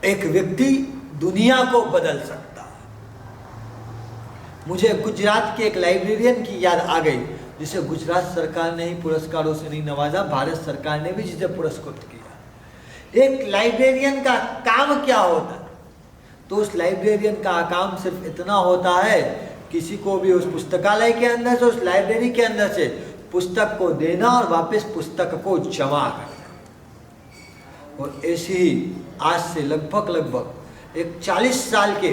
एक व्यक्ति दुनिया को बदल सकता है। मुझे गुजरात के एक लाइब्रेरियन की याद आ गई, जिसे गुजरात सरकार ने ही पुरस्कारों से नहीं नवाजा, भारत सरकार ने भी जिसे पुरस्कृत किया। एक लाइब्रेरियन का काम क्या होता है? तो उस लाइब्रेरियन का काम सिर्फ इतना होता है, किसी को भी उस पुस्तकालय के अंदर से, उस लाइब्रेरी के अंदर से पुस्तक को देना और वापस पुस्तक को जमा करना। और ऐसे ही आज से लगभग एक 40 साल के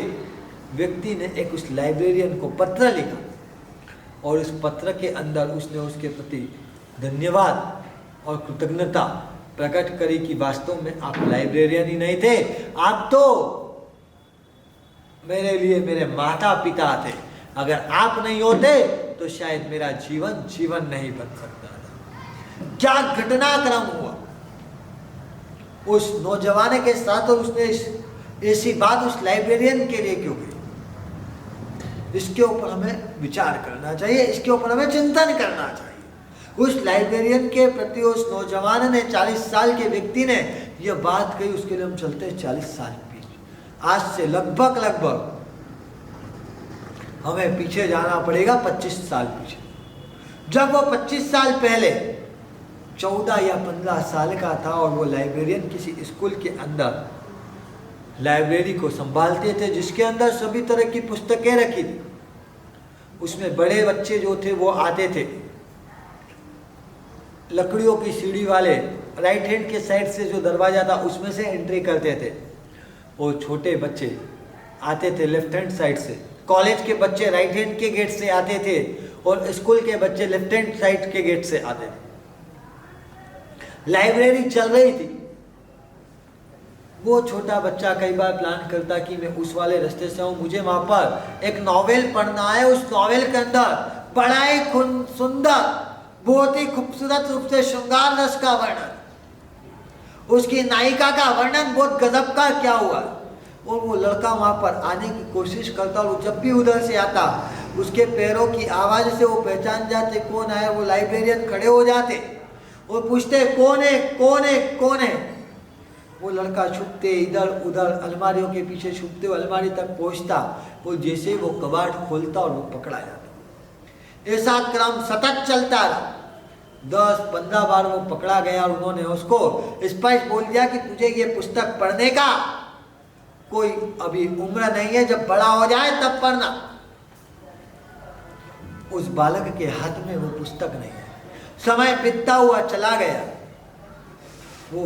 व्यक्ति ने एक उस लाइब्रेरियन को पत्र लिखा, और उस पत्र के अंदर उसने उसके प्रति धन्यवाद और कृतज्ञता प्रकट करी कि वास्तव में आप लाइब्रेरियन ही नहीं थे, आप तो मेरे लिए मेरे माता पिता थे। अगर आप नहीं होते तो शायद मेरा जीवन नहीं बन सकता था। क्या घटनाक्रम हुआ उस नौजवान के साथ, और उसने ऐसी बात उस लाइब्रेरियन के लिए क्यों की? इसके ऊपर हमें विचार करना चाहिए, इसके ऊपर हमें चिंतन करना चाहिए। उस लाइब्रेरियन के प्रति उस नौजवान ने, 40 साल के व्यक्ति ने यह बात कही, उसके लिए हम चलते हैं 40 साल पीछे। आज से लगभग हमें पीछे जाना पड़ेगा 25 साल पीछे, जब वो 25 साल पहले 14 या 15 साल का था, और वो लाइब्रेरियन किसी स्कूल के अंदर लाइब्रेरी को संभालते थे, जिसके अंदर सभी तरह की पुस्तकें रखी थी। उसमें बड़े बच्चे जो थे वो आते थे, लकड़ियों की सीढ़ी वाले राइट हैंड के साइड से जो दरवाजा था उसमें से एंट्री करते थे, और छोटे बच्चे आते थे लेफ्ट हैंड साइड से। कॉलेज के बच्चे राइट हैंड के गेट से आते थे, और स्कूल के बच्चे लेफ्ट हैंड साइड के गेट से आते थे। लाइब्रेरी चल रही थी। वो छोटा बच्चा कई बार प्लान करता कि मैं उस वाले रास्ते से आऊं, मुझे वहां पर एक नॉवेल पढ़ना है। उस नॉवेल के अंदर बड़ा ही सुंदर, बहुत ही खूबसूरत रूप से श्रृंगार रस का वर्णन, उसकी नायिका का वर्णन बहुत गजब का क्या हुआ। और वो लड़का वहां पर आने की कोशिश करता, और जब भी उधर से आता, उसके पैरों की आवाज से वो पहचान जाते कौन आया। वो लाइब्रेरियन खड़े हो जाते और पूछते कौन है, कौन है, कौन है। वो लड़का छुपते इधर उधर, अलमारियों के पीछे छुपते हुए अलमारी तक पहुंचता, और जैसे वो कबाड़ खोलता और वो पकड़ा जाता। ऐसा क्रम सतत चलता रहा। 10-15 बार वो पकड़ा गया, और उन्होंने उसको स्पष्ट बोल दिया कि तुझे ये पुस्तक पढ़ने का कोई अभी उम्र नहीं है, जब बड़ा हो जाए तब पढ़ना। उस बालक के हाथ में वो पुस्तक नहीं है। समय बीतता हुआ चला गया। वो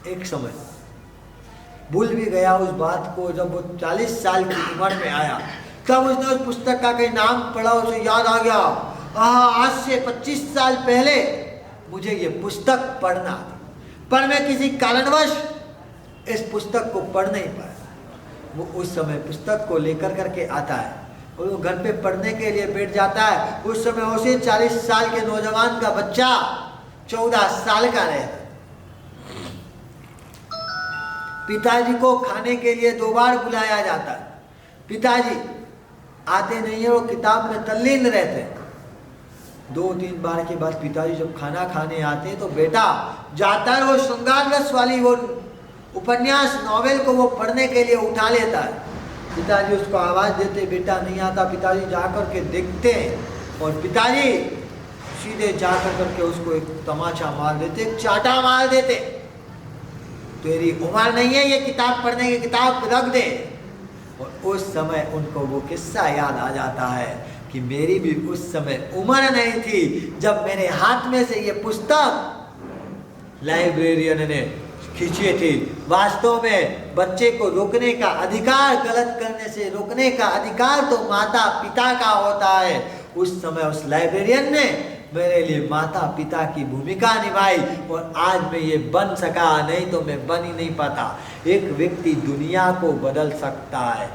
एक समय भूल भी गया उस बात को। जब वो 40 साल की उम्र में आया, तब उसने उस पुस्तक का कहीं नाम पढ़ा, उसे याद आ गया, आज से 25 साल पहले मुझे ये पुस्तक पढ़ना था, पर मैं किसी कारणवश इस पुस्तक को पढ़ नहीं पाया। वो उस समय पुस्तक को लेकर करके आता है, और वो घर पे पढ़ने के लिए बैठ जाता है। उस समय उसी 40 साल के नौजवान का बच्चा 14 साल का रहता। पिताजी को खाने के लिए 2 बार बुलाया जाता है, पिताजी आते नहीं है, वो किताब में तल्लीन रहते हैं। 2-3 बार के बाद पिताजी जब खाना खाने आते हैं, तो बेटा जाता है, वो श्रृंगार रस वाली वो उपन्यास नॉवेल को वो पढ़ने के लिए उठा लेता है। पिताजी उसको आवाज देते, बेटा नहीं आता। पिताजी जाकर के देखते हैं, और पिताजी सीधे जाकर करके उसको एक तमाचा मार देते, एक चाटा मार देते। तेरी उम्र नहीं है ये किताब पढ़ने की, किताब रख दे। और उस समय उनको वो किस्सा याद आ जाता है कि मेरी भी उस समय उम्र नहीं थी जब मेरे हाथ में से ये पुस्तक लाइब्रेरियन ने खींची थी। वास्तव में बच्चे को रोकने का अधिकार, गलत करने से रोकने का अधिकार तो माता पिता का होता है। उस समय उस लाइब्रेरियन ने मेरे लिए माता पिता की भूमिका निभाई, और आज मैं ये बन सका, नहीं तो मैं बन ही नहीं पाता। एक व्यक्ति दुनिया को बदल सकता है।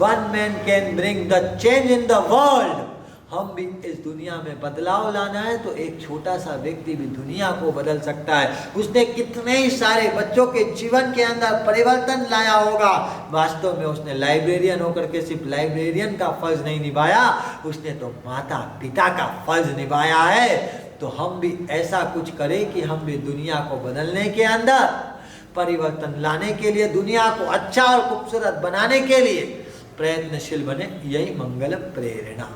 One man can bring the change in the world। हम भी इस दुनिया में बदलाव लाना है तो एक छोटा सा व्यक्ति भी दुनिया को बदल सकता है। उसने कितने ही सारे बच्चों के जीवन के अंदर परिवर्तन लाया होगा। वास्तव में उसने लाइब्रेरियन होकर के सिर्फ लाइब्रेरियन का फर्ज नहीं निभाया, उसने तो माता पिता का फर्ज निभाया है। तो हम भी ऐसा कुछ करें कि हम भी दुनिया को बदलने के अंदर परिवर्तन लाने के लिए, दुनिया को अच्छा और खूबसूरत बनाने के लिए प्रयत्नशील बने। यही मंगल प्रेरणा।